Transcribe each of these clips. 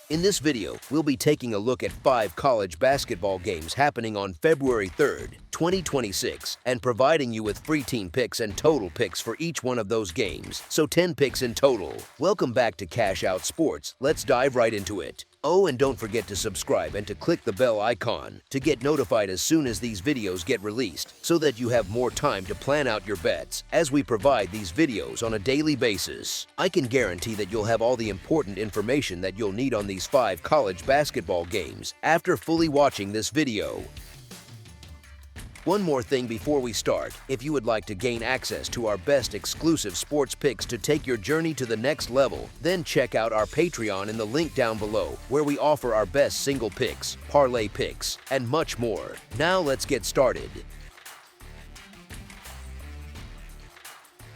In this video, we'll be taking a look at 5 college basketball games happening on February 3rd, 2026, and providing you with free team picks and total picks for each one of those games, so 10 picks in total. Welcome back to Cash Out Sports. Let's dive right into it. Oh, and don't forget to subscribe and to click the bell icon to get notified as soon as these videos get released, so that you have more time to plan out your bets as we provide these videos on a daily basis. I can guarantee that you'll have all the important information that you'll need on these 5 college basketball games after fully watching this video. One more thing before we start, if you would like to gain access to our best exclusive sports picks to take your journey to the next level, then check out our Patreon in the link down below, where we offer our best single picks, parlay picks, and much more. Now let's get started.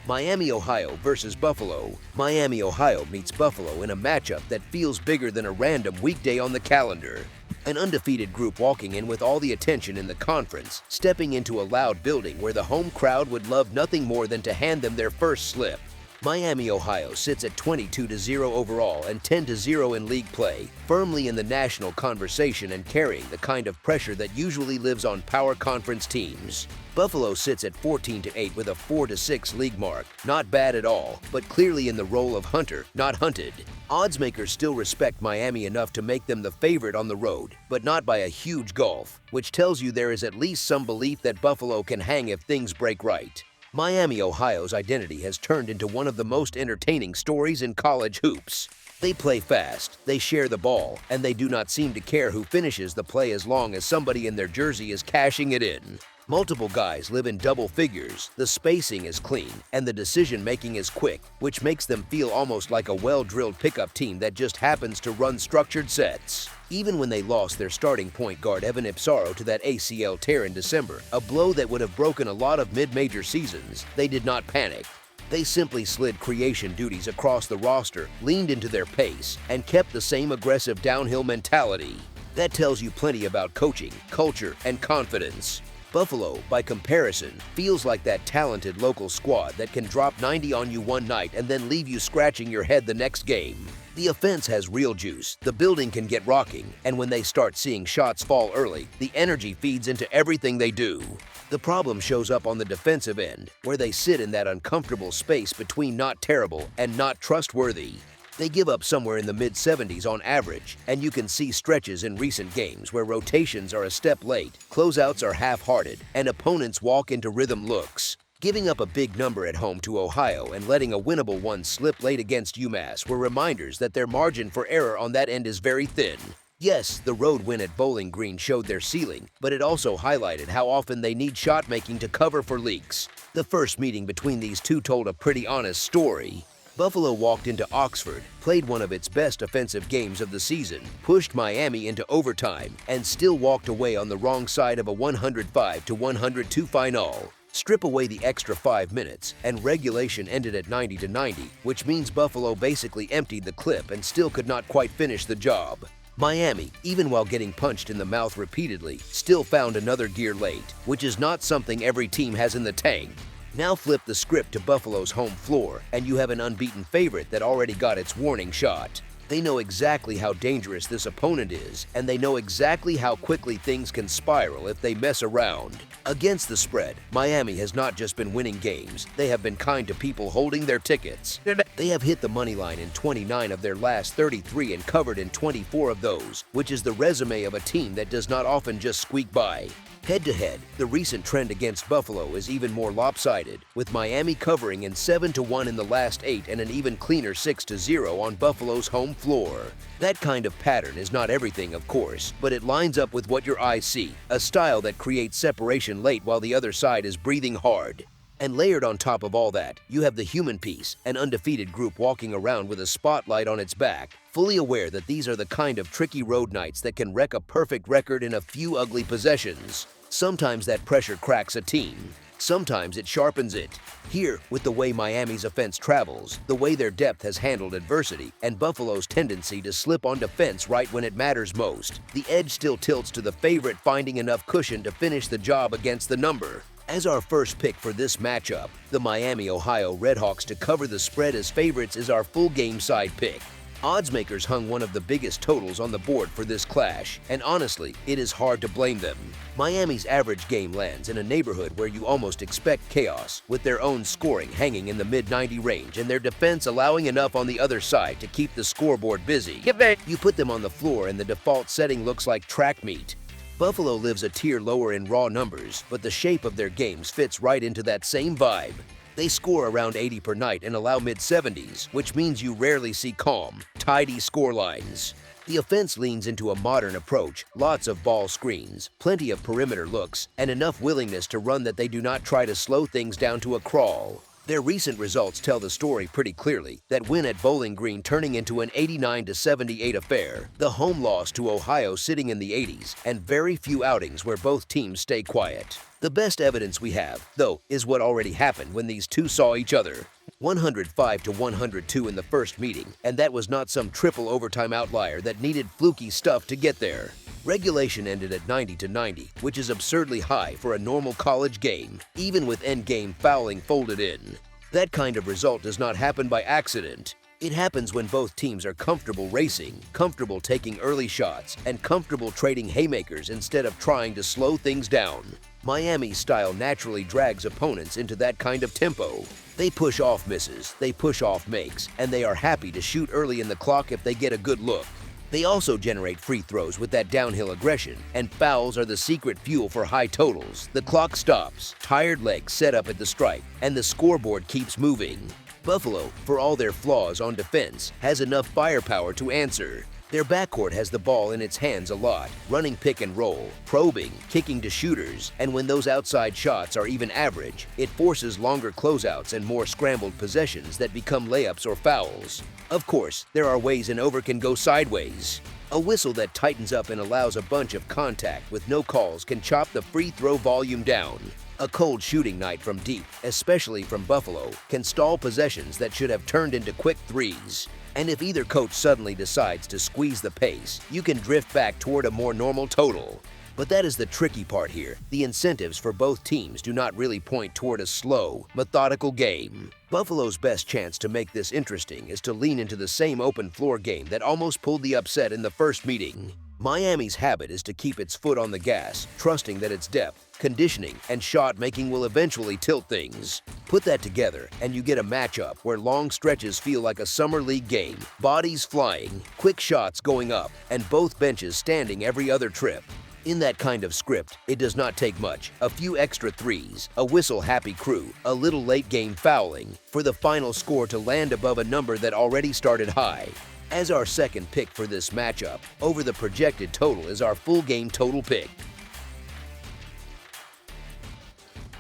Miami, Ohio versus Buffalo. Miami, Ohio meets Buffalo in a matchup that feels bigger than a random weekday on the calendar. An undefeated group walking in with all the attention in the conference, stepping into a loud building where the home crowd would love nothing more than to hand them their first slip. Miami, Ohio sits at 22-0 overall and 10-0 in league play, firmly in the national conversation and carrying the kind of pressure that usually lives on power conference teams. Buffalo sits at 14-8 with a 4-6 league mark. Not bad at all, but clearly in the role of hunter, not hunted. Odds makers still respect Miami enough to make them the favorite on the road, but not by a huge gulf, which tells you there is at least some belief that Buffalo can hang if things break right. Miami, Ohio's identity has turned into one of the most entertaining stories in college hoops. They play fast, they share the ball, and they do not seem to care who finishes the play as long as somebody in their jersey is cashing it in. Multiple guys live in double figures, the spacing is clean, and the decision-making is quick, which makes them feel almost like a well-drilled pickup team that just happens to run structured sets. Even when they lost their starting point guard Evan Ipsaro to that ACL tear in December, a blow that would have broken a lot of mid-major seasons, they did not panic. They simply slid creation duties across the roster, leaned into their pace, and kept the same aggressive downhill mentality. That tells you plenty about coaching, culture, and confidence. Buffalo, by comparison, feels like that talented local squad that can drop 90 on you one night and then leave you scratching your head the next game. The offense has real juice, the building can get rocking, and when they start seeing shots fall early, the energy feeds into everything they do. The problem shows up on the defensive end, where they sit in that uncomfortable space between not terrible and not trustworthy. They give up somewhere in the mid-70s on average, and you can see stretches in recent games where rotations are a step late, closeouts are half-hearted, and opponents walk into rhythm looks. Giving up a big number at home to Ohio and letting a winnable one slip late against UMass were reminders that their margin for error on that end is very thin. Yes, the road win at Bowling Green showed their ceiling, but it also highlighted how often they need shot-making to cover for leaks. The first meeting between these two told a pretty honest story. Buffalo walked into Oxford, played one of its best offensive games of the season, pushed Miami into overtime, and still walked away on the wrong side of a 105-102 final. Strip away the extra 5 minutes, and regulation ended at 90-90, which means Buffalo basically emptied the clip and still could not quite finish the job. Miami, even while getting punched in the mouth repeatedly, still found another gear late, which is not something every team has in the tank. Now flip the script to Buffalo's home floor, and you have an unbeaten favorite that already got its warning shot. They know exactly how dangerous this opponent is, and they know exactly how quickly things can spiral if they mess around. Against the spread, Miami has not just been winning games, they have been kind to people holding their tickets. They have hit the money line in 29 of their last 33 and covered in 24 of those, which is the resume of a team that does not often just squeak by. Head-to-head, the recent trend against Buffalo is even more lopsided, with Miami covering in 7-1 in the last 8 and an even cleaner 6-0 on Buffalo's home floor. That kind of pattern is not everything, of course, but it lines up with what your eyes see, a style that creates separation late while the other side is breathing hard. And layered on top of all that, you have the human piece, an undefeated group walking around with a spotlight on its back, fully aware that these are the kind of tricky road nights that can wreck a perfect record in a few ugly possessions. Sometimes that pressure cracks a team. Sometimes it sharpens it. Here, with the way Miami's offense travels, the way their depth has handled adversity, and Buffalo's tendency to slip on defense right when it matters most, the edge still tilts to the favorite finding enough cushion to finish the job against the number. As our first pick for this matchup, the Miami, Ohio Redhawks to cover the spread as favorites is our full game side pick. Odds makers hung one of the biggest totals on the board for this clash, and honestly, it is hard to blame them. Miami's average game lands in a neighborhood where you almost expect chaos, with their own scoring hanging in the mid-90 range and their defense allowing enough on the other side to keep the scoreboard busy. You put them on the floor and the default setting looks like track meet. Buffalo lives a tier lower in raw numbers, but the shape of their games fits right into that same vibe. They score around 80 per night and allow mid-70s, which means you rarely see calm, tidy scorelines. The offense leans into a modern approach, lots of ball screens, plenty of perimeter looks, and enough willingness to run that they do not try to slow things down to a crawl. Their recent results tell the story pretty clearly, that win at Bowling Green turning into an 89-78 affair, the home loss to Ohio sitting in the 80s, and very few outings where both teams stay quiet. The best evidence we have, though, is what already happened when these two saw each other. 105-102 in the first meeting, and that was not some triple overtime outlier that needed fluky stuff to get there. Regulation ended at 90-90, which is absurdly high for a normal college game, even with endgame fouling folded in. That kind of result does not happen by accident. It happens when both teams are comfortable racing, comfortable taking early shots, and comfortable trading haymakers instead of trying to slow things down. Miami's style naturally drags opponents into that kind of tempo. They push off misses, they push off makes, and they are happy to shoot early in the clock if they get a good look. They also generate free throws with that downhill aggression, and fouls are the secret fuel for high totals. The clock stops, tired legs set up at the stripe, and the scoreboard keeps moving. Buffalo, for all their flaws on defense, has enough firepower to answer. Their backcourt has the ball in its hands a lot, running pick and roll, probing, kicking to shooters, and when those outside shots are even average, it forces longer closeouts and more scrambled possessions that become layups or fouls. Of course, there are ways an over can go sideways. A whistle that tightens up and allows a bunch of contact with no calls can chop the free throw volume down. A cold shooting night from deep, especially from Buffalo, can stall possessions that should have turned into quick threes. And if either coach suddenly decides to squeeze the pace, you can drift back toward a more normal total. But that is the tricky part here. The incentives for both teams do not really point toward a slow, methodical game. Buffalo's best chance to make this interesting is to lean into the same open floor game that almost pulled the upset in the first meeting. Miami's habit is to keep its foot on the gas, trusting that its depth, conditioning, and shot making will eventually tilt things. Put that together, and you get a matchup where long stretches feel like a summer league game, bodies flying, quick shots going up, and both benches standing every other trip. In that kind of script, it does not take much. A few extra threes, a whistle-happy crew, a little late-game fouling, for the final score to land above a number that already started high. As our second pick for this matchup, over the projected total is our full game total pick.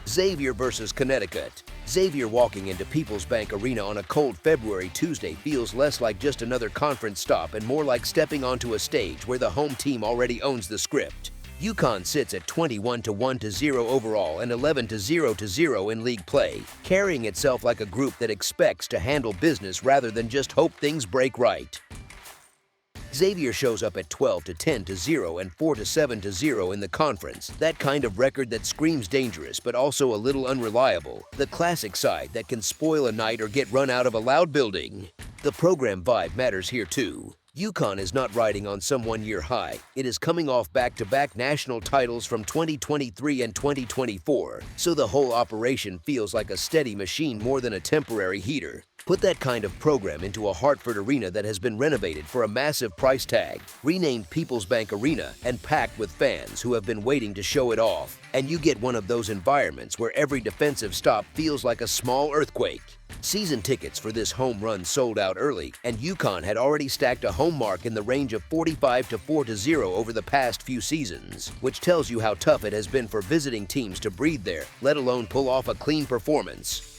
Xavier versus Connecticut. Xavier walking into People's Bank Arena on a cold February Tuesday feels less like just another conference stop and more like stepping onto a stage where the home team already owns the script. UConn sits at 21-1-0 overall and 11-0-0 in league play, carrying itself like a group that expects to handle business rather than just hope things break right. Xavier shows up at 12-10-0 and 4-7-0 in the conference, that kind of record that screams dangerous but also a little unreliable, the classic side that can spoil a night or get run out of a loud building. The program vibe matters here too. UConn is not riding on some one-year high. It is coming off back-to-back national titles from 2023 and 2024, so the whole operation feels like a steady machine more than a temporary heater. Put that kind of program into a Hartford arena that has been renovated for a massive price tag, renamed People's Bank Arena, and packed with fans who have been waiting to show it off, and you get one of those environments where every defensive stop feels like a small earthquake. Season tickets for this home run sold out early, and UConn had already stacked a home mark in the range of 45-4-0 over the past few seasons, which tells you how tough it has been for visiting teams to breathe there, let alone pull off a clean performance.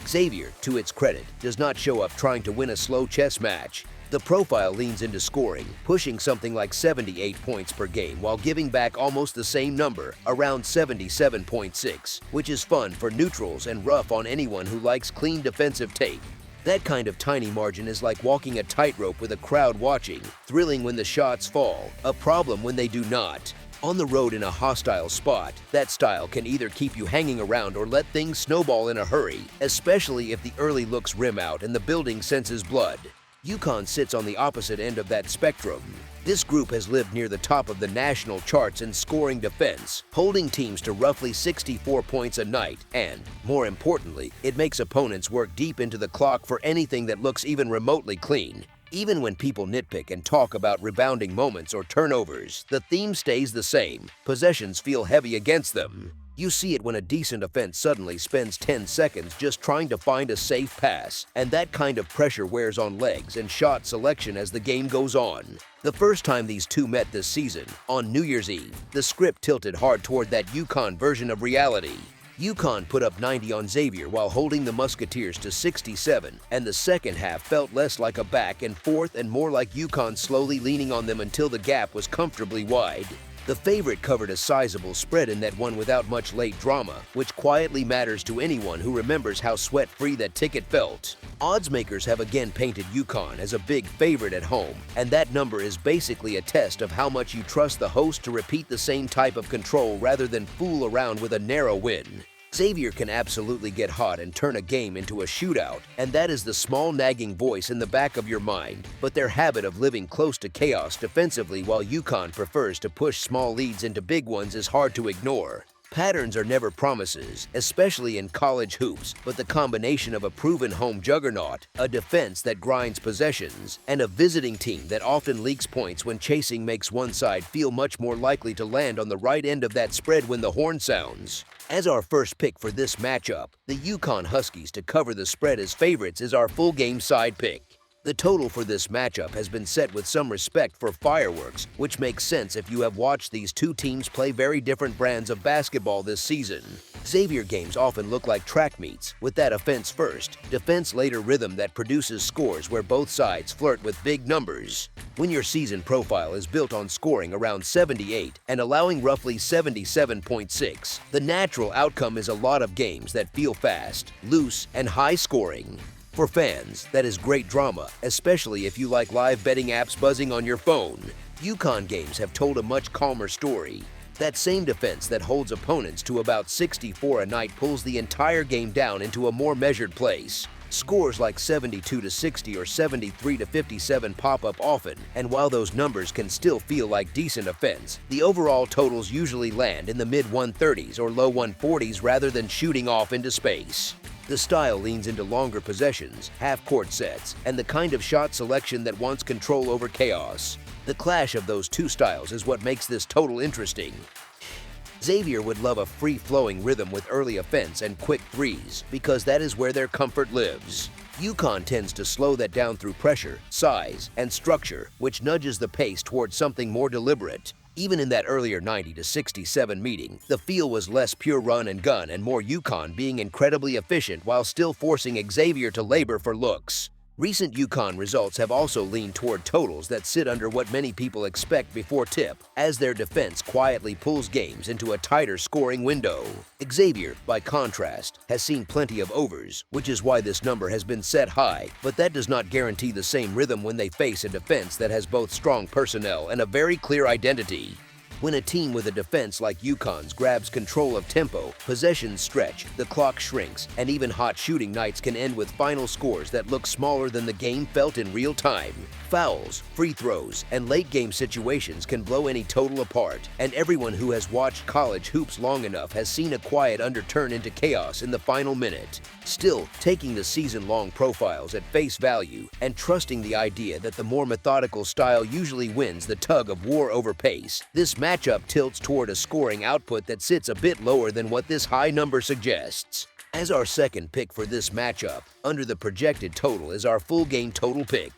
Xavier, to its credit, does not show up trying to win a slow chess match. The profile leans into scoring, pushing something like 78 points per game while giving back almost the same number, around 77.6, which is fun for neutrals and rough on anyone who likes clean defensive tape. That kind of tiny margin is like walking a tightrope with a crowd watching, thrilling when the shots fall, a problem when they do not. On the road in a hostile spot, that style can either keep you hanging around or let things snowball in a hurry, especially if the early looks rim out and the building senses blood. UConn sits on the opposite end of that spectrum. This group has lived near the top of the national charts in scoring defense, holding teams to roughly 64 points a night, and, more importantly, it makes opponents work deep into the clock for anything that looks even remotely clean. Even when people nitpick and talk about rebounding moments or turnovers, the theme stays the same. Possessions feel heavy against them. You see it when a decent offense suddenly spends 10 seconds just trying to find a safe pass, and that kind of pressure wears on legs and shot selection as the game goes on. The first time these two met this season, on New Year's Eve, the script tilted hard toward that UConn version of reality. UConn put up 90 on Xavier while holding the Musketeers to 67, and the second half felt less like a back and forth and more like UConn slowly leaning on them until the gap was comfortably wide. The favorite covered a sizable spread in that one without much late drama, which quietly matters to anyone who remembers how sweat-free that ticket felt. Odds makers have again painted UConn as a big favorite at home, and that number is basically a test of how much you trust the host to repeat the same type of control rather than fool around with a narrow win. Xavier can absolutely get hot and turn a game into a shootout, and that is the small nagging voice in the back of your mind, but their habit of living close to chaos defensively while UConn prefers to push small leads into big ones is hard to ignore. Patterns are never promises, especially in college hoops, but the combination of a proven home juggernaut, a defense that grinds possessions, and a visiting team that often leaks points when chasing makes one side feel much more likely to land on the right end of that spread when the horn sounds. As our first pick for this matchup, the UConn Huskies to cover the spread as favorites is our full game side pick. The total for this matchup has been set with some respect for fireworks, which makes sense if you have watched these two teams play very different brands of basketball this season. Xavier games often look like track meets, with that offense first, defense later rhythm that produces scores where both sides flirt with big numbers. When your season profile is built on scoring around 78 and allowing roughly 77.6, the natural outcome is a lot of games that feel fast, loose, and high scoring. For fans, that is great drama, especially if you like live betting apps buzzing on your phone. UConn games have told a much calmer story. That same defense that holds opponents to about 64 a night pulls the entire game down into a more measured place. Scores like 72-60 or 73-57 pop up often, and while those numbers can still feel like decent offense, the overall totals usually land in the mid-130s or low 140s rather than shooting off into space. The style leans into longer possessions, half-court sets, and the kind of shot selection that wants control over chaos. The clash of those two styles is what makes this total interesting. Xavier would love a free-flowing rhythm with early offense and quick threes, because that is where their comfort lives. UConn tends to slow that down through pressure, size, and structure, which nudges the pace towards something more deliberate. Even in that earlier 90-67 meeting, the feel was less pure run and gun and more UConn being incredibly efficient while still forcing Xavier to labor for looks. Recent UConn results have also leaned toward totals that sit under what many people expect before tip, as their defense quietly pulls games into a tighter scoring window. Xavier, by contrast, has seen plenty of overs, which is why this number has been set high, but that does not guarantee the same rhythm when they face a defense that has both strong personnel and a very clear identity. When a team with a defense like UConn's grabs control of tempo, possessions stretch, the clock shrinks, and even hot shooting nights can end with final scores that look smaller than the game felt in real time. Fouls, free throws, and late-game situations can blow any total apart, and everyone who has watched college hoops long enough has seen a quiet underturn into chaos in the final minute. Still, taking the season-long profiles at face value and trusting the idea that the more methodical style usually wins the tug of war over pace, this matchup tilts toward a scoring output that sits a bit lower than what this high number suggests. As our second pick for this matchup, under the projected total is our full game total pick.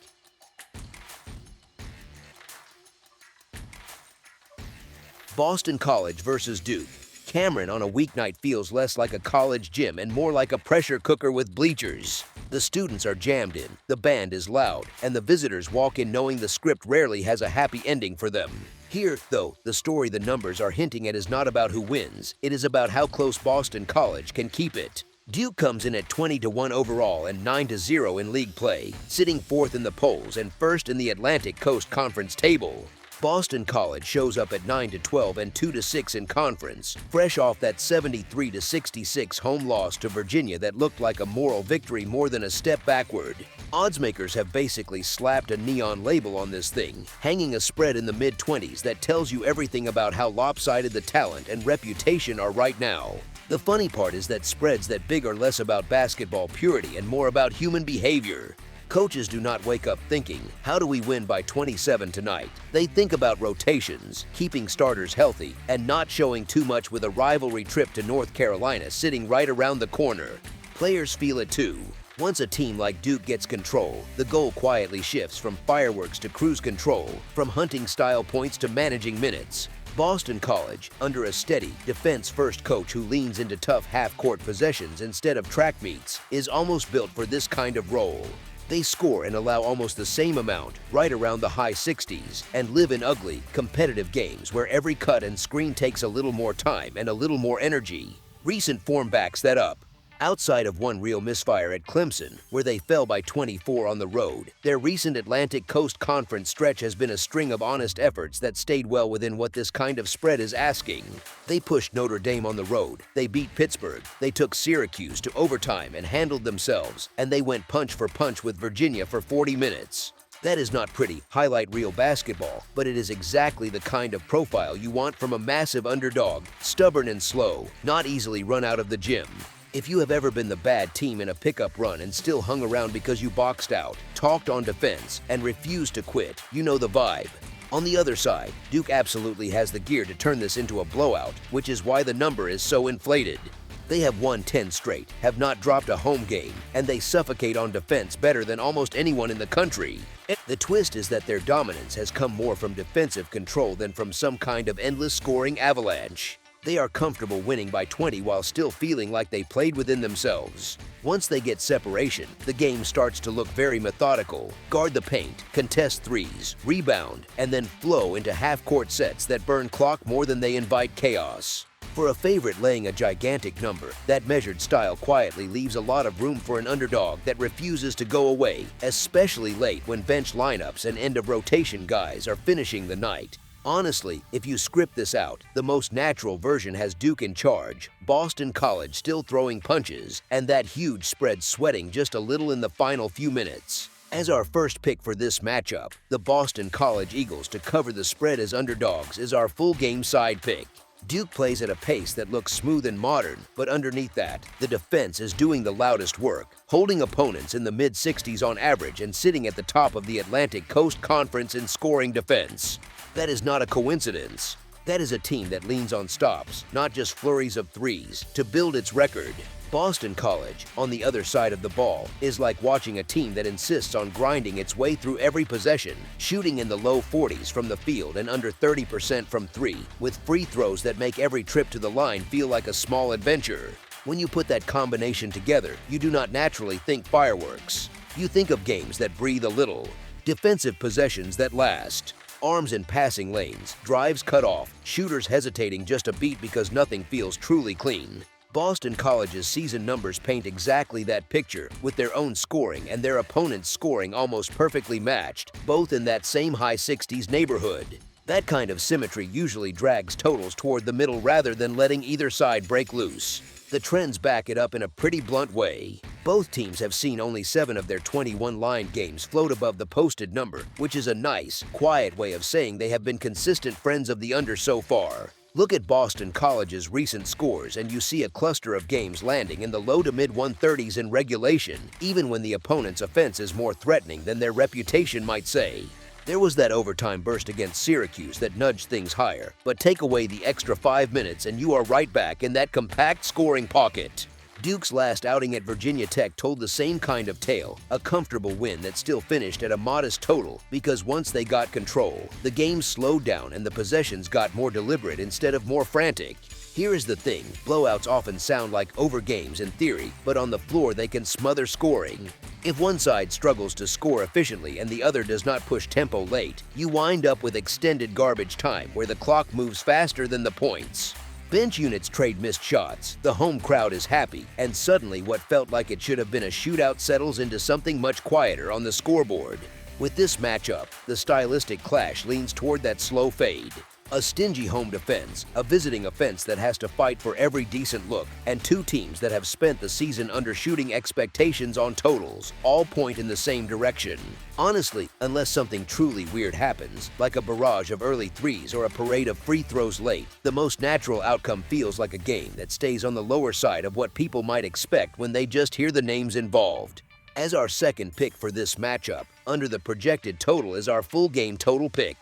Boston College versus Duke. Cameron on a weeknight feels less like a college gym and more like a pressure cooker with bleachers. The students are jammed in, the band is loud, and the visitors walk in knowing the script rarely has a happy ending for them. Here, though, the story the numbers are hinting at is not about who wins, it is about how close Boston College can keep it. Duke comes in at 20-1 overall and 9-0 in league play, sitting fourth in the polls and first in the Atlantic Coast Conference table. Boston College shows up at 9-12 and 2-6 in conference, fresh off that 73-66 home loss to Virginia that looked like a moral victory more than a step backward. Oddsmakers have basically slapped a neon label on this thing, hanging a spread in the mid-20s that tells you everything about how lopsided the talent and reputation are right now. The funny part is that spreads that big are less about basketball purity and more about human behavior. Coaches do not wake up thinking, how do we win by 27 tonight? They think about rotations, keeping starters healthy, and not showing too much with a rivalry trip to North Carolina sitting right around the corner. Players feel it too. Once a team like Duke gets control, the goal quietly shifts from fireworks to cruise control, from hunting-style points to managing minutes. Boston College, under a steady, defense-first coach who leans into tough half-court possessions instead of track meets, is almost built for this kind of role. They score and allow almost the same amount, right around the high 60s, and live in ugly, competitive games where every cut and screen takes a little more time and a little more energy. Recent form backs that up. Outside of one real misfire at Clemson, where they fell by 24 on the road, their recent Atlantic Coast Conference stretch has been a string of honest efforts that stayed well within what this kind of spread is asking. They pushed Notre Dame on the road, they beat Pittsburgh, they took Syracuse to overtime and handled themselves, and they went punch for punch with Virginia for 40 minutes. That is not pretty, highlight reel basketball, but it is exactly the kind of profile you want from a massive underdog, stubborn and slow, not easily run out of the gym. If you have ever been the bad team in a pickup run and still hung around because you boxed out, talked on defense, and refused to quit, you know the vibe. On the other side, Duke absolutely has the gear to turn this into a blowout, which is why the number is so inflated. They have won 10 straight, have not dropped a home game, and they suffocate on defense better than almost anyone in the country. The twist is that their dominance has come more from defensive control than from some kind of endless scoring avalanche. They are comfortable winning by 20 while still feeling like they played within themselves. Once they get separation, the game starts to look very methodical. Guard the paint, contest threes, rebound, and then flow into half-court sets that burn clock more than they invite chaos. For a favorite laying a gigantic number, that measured style quietly leaves a lot of room for an underdog that refuses to go away, especially late when bench lineups and end-of-rotation guys are finishing the night. Honestly, if you script this out, the most natural version has Duke in charge, Boston College still throwing punches, and that huge spread sweating just a little in the final few minutes. As our first pick for this matchup, the Boston College Eagles to cover the spread as underdogs is our full game side pick. Duke plays at a pace that looks smooth and modern, but underneath that, the defense is doing the loudest work, holding opponents in the mid-60s on average and sitting at the top of the Atlantic Coast Conference in scoring defense. That is not a coincidence. That is a team that leans on stops, not just flurries of threes, to build its record. Boston College, on the other side of the ball, is like watching a team that insists on grinding its way through every possession, shooting in the low 40s from the field and under 30% from three, with free throws that make every trip to the line feel like a small adventure. When you put that combination together, you do not naturally think fireworks. You think of games that breathe a little, defensive possessions that last. Arms in passing lanes, drives cut off, shooters hesitating just a beat because nothing feels truly clean. Boston College's season numbers paint exactly that picture, with their own scoring and their opponent's scoring almost perfectly matched, both in that same high 60s neighborhood. That kind of symmetry usually drags totals toward the middle rather than letting either side break loose. The trends back it up in a pretty blunt way. Both teams have seen only 7 of their 21 line games float above the posted number, which is a nice, quiet way of saying they have been consistent friends of the under so far. Look at Boston College's recent scores and you see a cluster of games landing in the low to mid 130s in regulation, even when the opponent's offense is more threatening than their reputation might say. There was that overtime burst against Syracuse that nudged things higher, but take away the extra 5 minutes and you are right back in that compact scoring pocket. Duke's last outing at Virginia Tech told the same kind of tale, a comfortable win that still finished at a modest total because once they got control, the game slowed down and the possessions got more deliberate instead of more frantic. Here is the thing, blowouts often sound like overgames in theory, but on the floor they can smother scoring. If one side struggles to score efficiently and the other does not push tempo late, you wind up with extended garbage time where the clock moves faster than the points. Bench units trade missed shots, the home crowd is happy, and suddenly what felt like it should have been a shootout settles into something much quieter on the scoreboard. With this matchup, the stylistic clash leans toward that slow fade. A stingy home defense, a visiting offense that has to fight for every decent look, and two teams that have spent the season undershooting expectations on totals, all point in the same direction. Honestly, unless something truly weird happens, like a barrage of early threes or a parade of free throws late, the most natural outcome feels like a game that stays on the lower side of what people might expect when they just hear the names involved. As our second pick for this matchup, under the projected total is our full game total pick.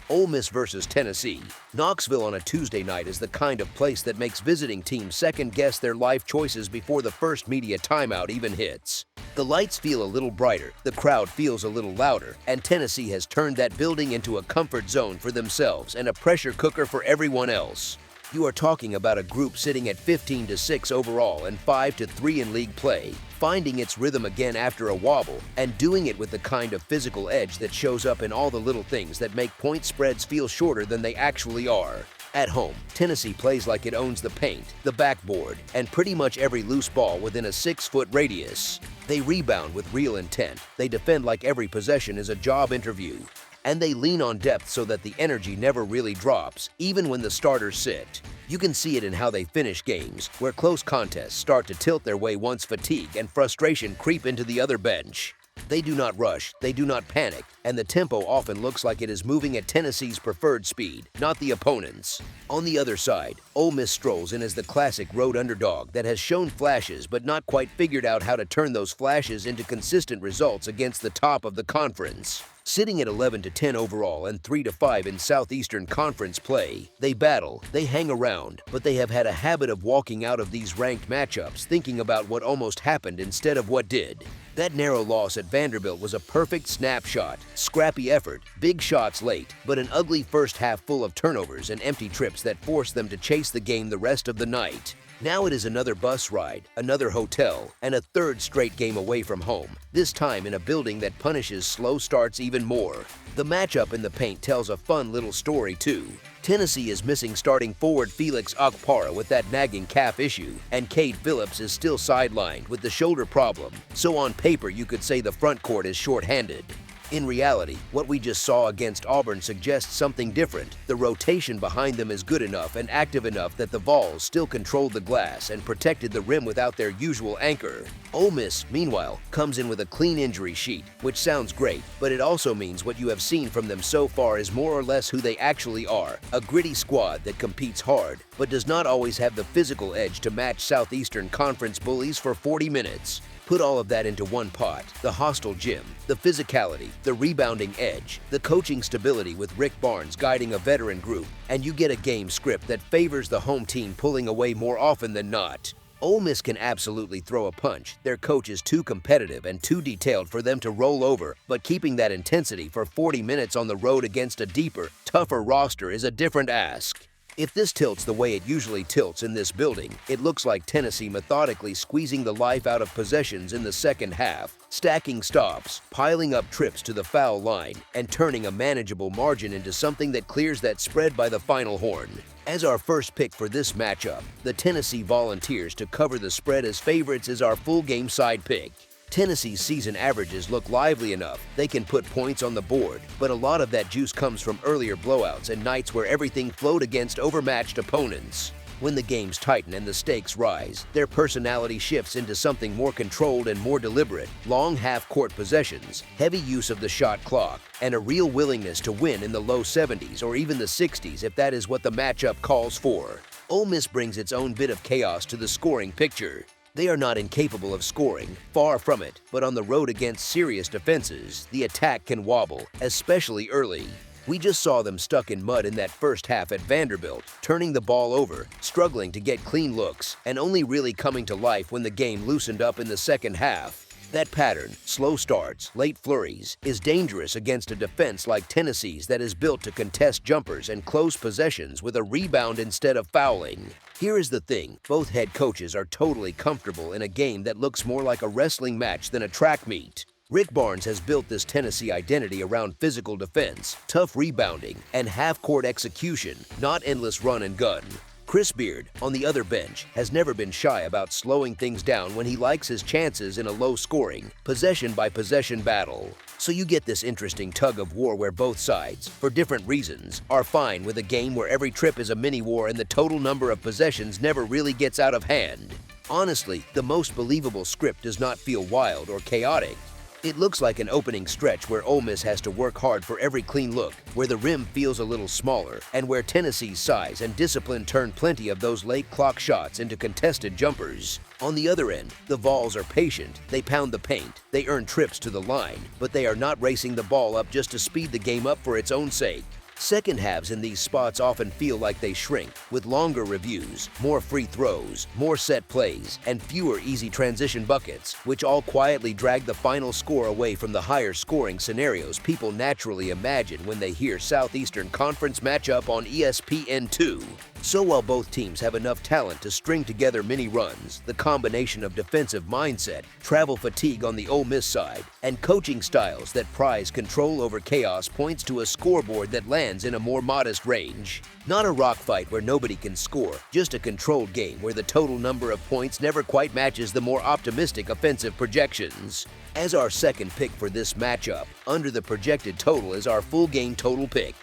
Ole Miss versus Tennessee. Knoxville on a Tuesday night is the kind of place that makes visiting teams second-guess their life choices before the first media timeout even hits. The lights feel a little brighter, the crowd feels a little louder, and Tennessee has turned that building into a comfort zone for themselves and a pressure cooker for everyone else. You are talking about a group sitting at 15-6 overall and 5-3 in league play, finding its rhythm again after a wobble, and doing it with the kind of physical edge that shows up in all the little things that make point spreads feel shorter than they actually are. At home, Tennessee plays like it owns the paint, the backboard, and pretty much every loose ball within a 6-foot radius. They rebound with real intent, they defend like every possession is a job interview, and they lean on depth so that the energy never really drops, even when the starters sit. You can see it in how they finish games, where close contests start to tilt their way once fatigue and frustration creep into the other bench. They do not rush, they do not panic, and the tempo often looks like it is moving at Tennessee's preferred speed, not the opponent's. On the other side, Ole Miss strolls in as the classic road underdog that has shown flashes but not quite figured out how to turn those flashes into consistent results against the top of the conference. Sitting at 11-10 overall and 3-5 in Southeastern Conference play, they battle, they hang around, but they have had a habit of walking out of these ranked matchups thinking about what almost happened instead of what did. That narrow loss at Vanderbilt was a perfect snapshot, scrappy effort, big shots late, but an ugly first half full of turnovers and empty trips that forced them to chase the game the rest of the night. Now it is another bus ride, another hotel, and a third straight game away from home, this time in a building that punishes slow starts even more. The matchup in the paint tells a fun little story too. Tennessee is missing starting forward Felix Okpara with that nagging calf issue, and Cade Phillips is still sidelined with the shoulder problem, so on paper you could say the front court is short-handed. In reality, what we just saw against Auburn suggests something different. The rotation behind them is good enough and active enough that the Vols still controlled the glass and protected the rim without their usual anchor. Ole Miss, meanwhile, comes in with a clean injury sheet, which sounds great, but it also means what you have seen from them so far is more or less who they actually are, a gritty squad that competes hard, but does not always have the physical edge to match Southeastern Conference bullies for 40 minutes. Put all of that into one pot, the hostile gym, the physicality, the rebounding edge, the coaching stability with Rick Barnes guiding a veteran group, and you get a game script that favors the home team pulling away more often than not. Ole Miss can absolutely throw a punch. Their coach is too competitive and too detailed for them to roll over, but keeping that intensity for 40 minutes on the road against a deeper, tougher roster is a different ask. If this tilts the way it usually tilts in this building, it looks like Tennessee methodically squeezing the life out of possessions in the second half, stacking stops, piling up trips to the foul line, and turning a manageable margin into something that clears that spread by the final horn. As our first pick for this matchup, the Tennessee Volunteers to cover the spread as favorites is our full game side pick. Tennessee's season averages look lively enough, they can put points on the board, but a lot of that juice comes from earlier blowouts and nights where everything flowed against overmatched opponents. When the games tighten and the stakes rise, their personality shifts into something more controlled and more deliberate, long half-court possessions, heavy use of the shot clock, and a real willingness to win in the low 70s or even the 60s if that is what the matchup calls for. Ole Miss brings its own bit of chaos to the scoring picture. They are not incapable of scoring, far from it, but on the road against serious defenses, the attack can wobble, especially early. We just saw them stuck in mud in that first half at Vanderbilt, turning the ball over, struggling to get clean looks, and only really coming to life when the game loosened up in the second half. That pattern, slow starts, late flurries, is dangerous against a defense like Tennessee's that is built to contest jumpers and close possessions with a rebound instead of fouling. Here is the thing, both head coaches are totally comfortable in a game that looks more like a wrestling match than a track meet. Rick Barnes has built this Tennessee identity around physical defense, tough rebounding, and half-court execution, not endless run and gun. Chris Beard, on the other bench, has never been shy about slowing things down when he likes his chances in a low-scoring, possession-by-possession battle. So you get this interesting tug-of-war where both sides, for different reasons, are fine with a game where every trip is a mini-war and the total number of possessions never really gets out of hand. Honestly, the most believable script does not feel wild or chaotic. It looks like an opening stretch where Ole Miss has to work hard for every clean look, where the rim feels a little smaller, and where Tennessee's size and discipline turn plenty of those late clock shots into contested jumpers. On the other end, the Vols are patient, they pound the paint, they earn trips to the line, but they are not racing the ball up just to speed the game up for its own sake. Second halves in these spots often feel like they shrink, with longer reviews, more free throws, more set plays, and fewer easy transition buckets, which all quietly drag the final score away from the higher scoring scenarios people naturally imagine when they hear Southeastern Conference matchup on ESPN2. So while both teams have enough talent to string together mini runs, the combination of defensive mindset, travel fatigue on the Ole Miss side, and coaching styles that prize control over chaos points to a scoreboard that lands in a more modest range. Not a rock fight where nobody can score, just a controlled game where the total number of points never quite matches the more optimistic offensive projections. As our second pick for this matchup, under the projected total is our full game total pick.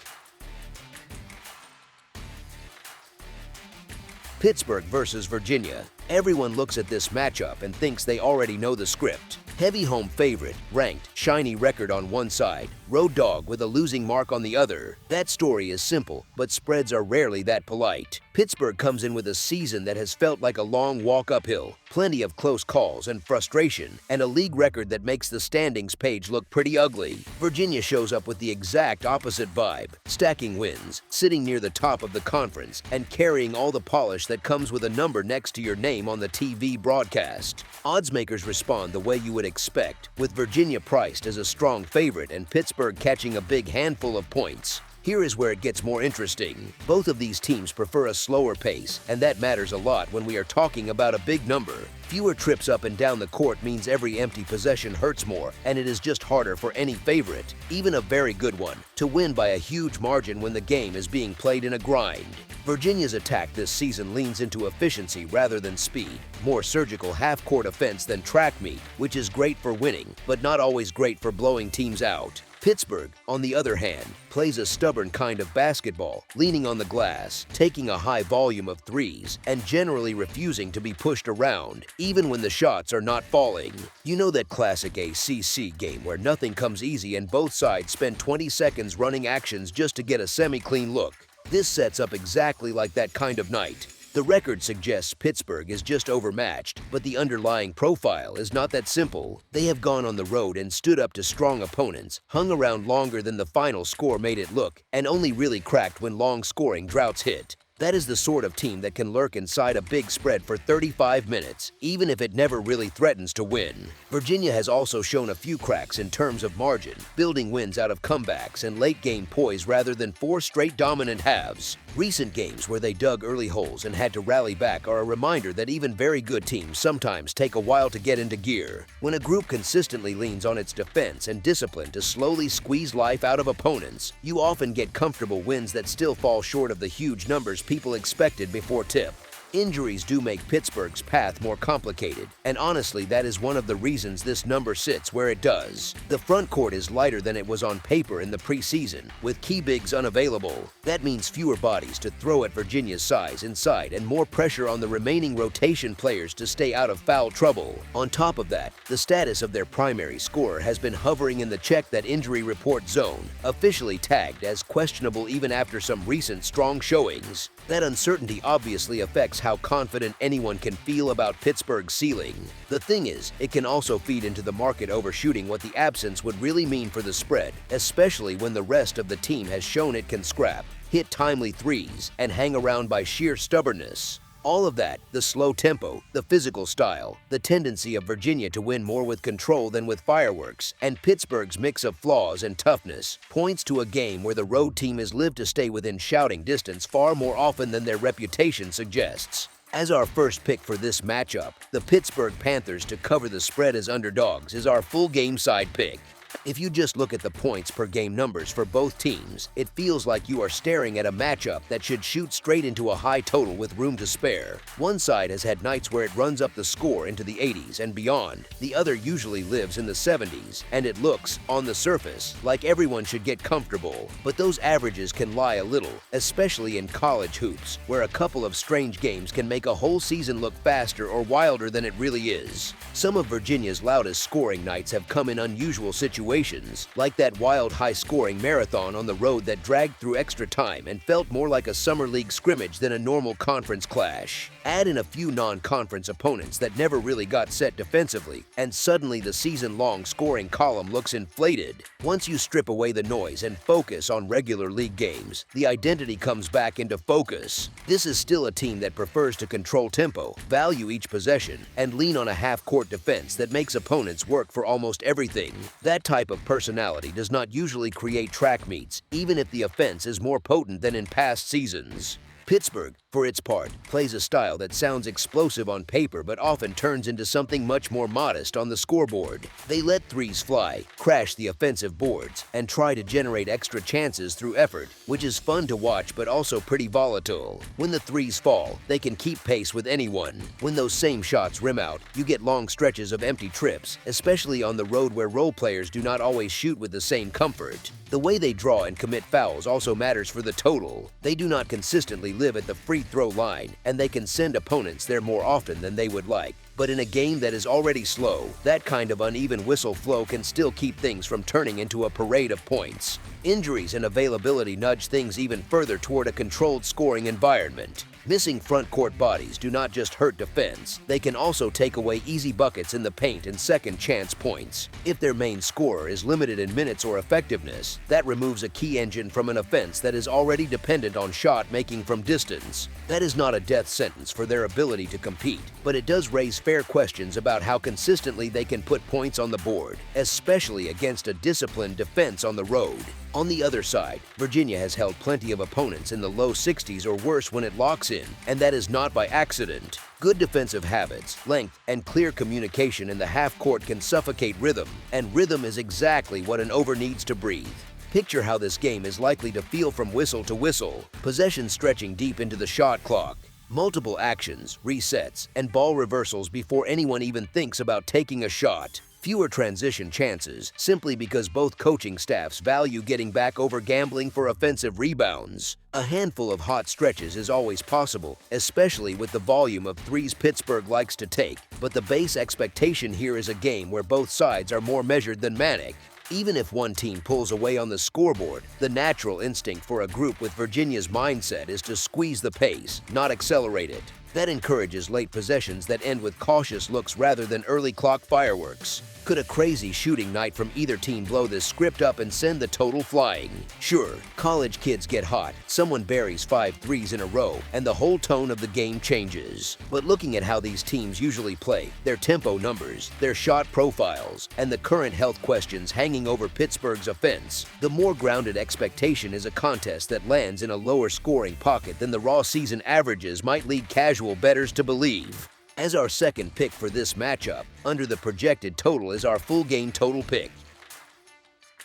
Pittsburgh versus Virginia. Everyone looks at this matchup and thinks they already know the script. Heavy home favorite, ranked, shiny record on one side, road dog with a losing mark on the other. That story is simple, but spreads are rarely that polite. Pittsburgh comes in with a season that has felt like a long walk uphill, plenty of close calls and frustration, and a league record that makes the standings page look pretty ugly. Virginia shows up with the exact opposite vibe, stacking wins, sitting near the top of the conference, and carrying all the polish that comes with a number next to your name on the TV broadcast. Oddsmakers respond the way you would expect, with Virginia priced as a strong favorite and Pittsburgh catching a big handful of points. Here is where it gets more interesting. Both of these teams prefer a slower pace, and that matters a lot when we are talking about a big number. Fewer trips up and down the court means every empty possession hurts more, and it is just harder for any favorite, even a very good one, to win by a huge margin when the game is being played in a grind. Virginia's attack this season leans into efficiency rather than speed, more surgical half-court offense than track meet, which is great for winning, but not always great for blowing teams out. Pittsburgh, on the other hand, plays a stubborn kind of basketball, leaning on the glass, taking a high volume of threes, and generally refusing to be pushed around, even when the shots are not falling. You know that classic ACC game where nothing comes easy and both sides spend 20 seconds running actions just to get a semi-clean look. This sets up exactly like that kind of night. The record suggests Pittsburgh is just overmatched, but the underlying profile is not that simple. They have gone on the road and stood up to strong opponents, hung around longer than the final score made it look, and only really cracked when long-scoring droughts hit. That is the sort of team that can lurk inside a big spread for 35 minutes, even if it never really threatens to win. Virginia has also shown a few cracks in terms of margin, building wins out of comebacks and late-game poise rather than 4 straight dominant halves. Recent games where they dug early holes and had to rally back are a reminder that even very good teams sometimes take a while to get into gear. When a group consistently leans on its defense and discipline to slowly squeeze life out of opponents, you often get comfortable wins that still fall short of the huge numbers people expected before tip. Injuries do make Pittsburgh's path more complicated, and honestly that is one of the reasons this number sits where it does. The front court is lighter than it was on paper in the preseason, with key bigs unavailable. That means fewer bodies to throw at Virginia's size inside and more pressure on the remaining rotation players to stay out of foul trouble. On top of that, the status of their primary scorer has been hovering in the check that injury report zone, officially tagged as questionable even after some recent strong showings. That uncertainty obviously affects how confident anyone can feel about Pittsburgh's ceiling. The thing is, it can also feed into the market overshooting what the absence would really mean for the spread, especially when the rest of the team has shown it can scrap, hit timely threes, and hang around by sheer stubbornness. All of that, the slow tempo, the physical style, the tendency of Virginia to win more with control than with fireworks, and Pittsburgh's mix of flaws and toughness, points to a game where the road team has lived to stay within shouting distance far more often than their reputation suggests. As our first pick for this matchup, the Pittsburgh Panthers to cover the spread as underdogs is our full game side pick. If you just look at the points per game numbers for both teams, it feels like you are staring at a matchup that should shoot straight into a high total with room to spare. One side has had nights where it runs up the score into the 80s and beyond. The other usually lives in the 70s, and it looks, on the surface, like everyone should get comfortable. But those averages can lie a little, especially in college hoops, where a couple of strange games can make a whole season look faster or wilder than it really is. Some of Virginia's loudest scoring nights have come in unusual situations, like that wild high-scoring marathon on the road that dragged through extra time and felt more like a summer league scrimmage than a normal conference clash. Add in a few non-conference opponents that never really got set defensively, and suddenly the season-long scoring column looks inflated. Once you strip away the noise and focus on regular league games, the identity comes back into focus. This is still a team that prefers to control tempo, value each possession, and lean on a half-court defense that makes opponents work for almost everything. That type of personality does not usually create track meets, even if the offense is more potent than in past seasons. Pittsburgh, for its part, plays a style that sounds explosive on paper but often turns into something much more modest on the scoreboard. They let threes fly, crash the offensive boards, and try to generate extra chances through effort, which is fun to watch but also pretty volatile. When the threes fall, they can keep pace with anyone. When those same shots rim out, you get long stretches of empty trips, especially on the road where role players do not always shoot with the same comfort. The way they draw and commit fouls also matters for the total. They do not consistently live at the free throw line, and they can send opponents there more often than they would like. But in a game that is already slow, that kind of uneven whistle flow can still keep things from turning into a parade of points. Injuries and availability nudge things even further toward a controlled scoring environment. Missing front court bodies do not just hurt defense, they can also take away easy buckets in the paint and second chance points. If their main scorer is limited in minutes or effectiveness, that removes a key engine from an offense that is already dependent on shot making from distance. That is not a death sentence for their ability to compete, but it does raise fair questions about how consistently they can put points on the board, especially against a disciplined defense on the road. On the other side, Virginia has held plenty of opponents in the low 60s or worse when it locks in, and that is not by accident. Good defensive habits, length, and clear communication in the half-court can suffocate rhythm, and rhythm is exactly what an over needs to breathe. Picture how this game is likely to feel from whistle to whistle, possession stretching deep into the shot clock. Multiple actions, resets, and ball reversals before anyone even thinks about taking a shot. Fewer transition chances, simply because both coaching staffs value getting back over gambling for offensive rebounds. A handful of hot stretches is always possible, especially with the volume of threes Pittsburgh likes to take, but the base expectation here is a game where both sides are more measured than manic. Even if one team pulls away on the scoreboard, the natural instinct for a group with Virginia's mindset is to squeeze the pace, not accelerate it. That encourages late possessions that end with cautious looks rather than early clock fireworks. Could a crazy shooting night from either team blow this script up and send the total flying? Sure, college kids get hot, someone buries 5 threes in a row, and the whole tone of the game changes. But looking at how these teams usually play, their tempo numbers, their shot profiles, and the current health questions hanging over Pittsburgh's offense, the more grounded expectation is a contest that lands in a lower scoring pocket than the raw season averages might lead casual bettors to believe. As our second pick for this matchup, under the projected total is our full game total pick.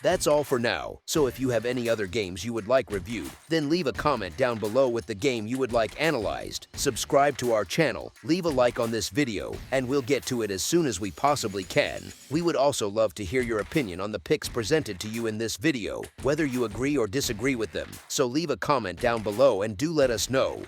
That's all for now, so if you have any other games you would like reviewed, then leave a comment down below with the game you would like analyzed, subscribe to our channel, leave a like on this video, and we'll get to it as soon as we possibly can. We would also love to hear your opinion on the picks presented to you in this video, whether you agree or disagree with them, so leave a comment down below and do let us know.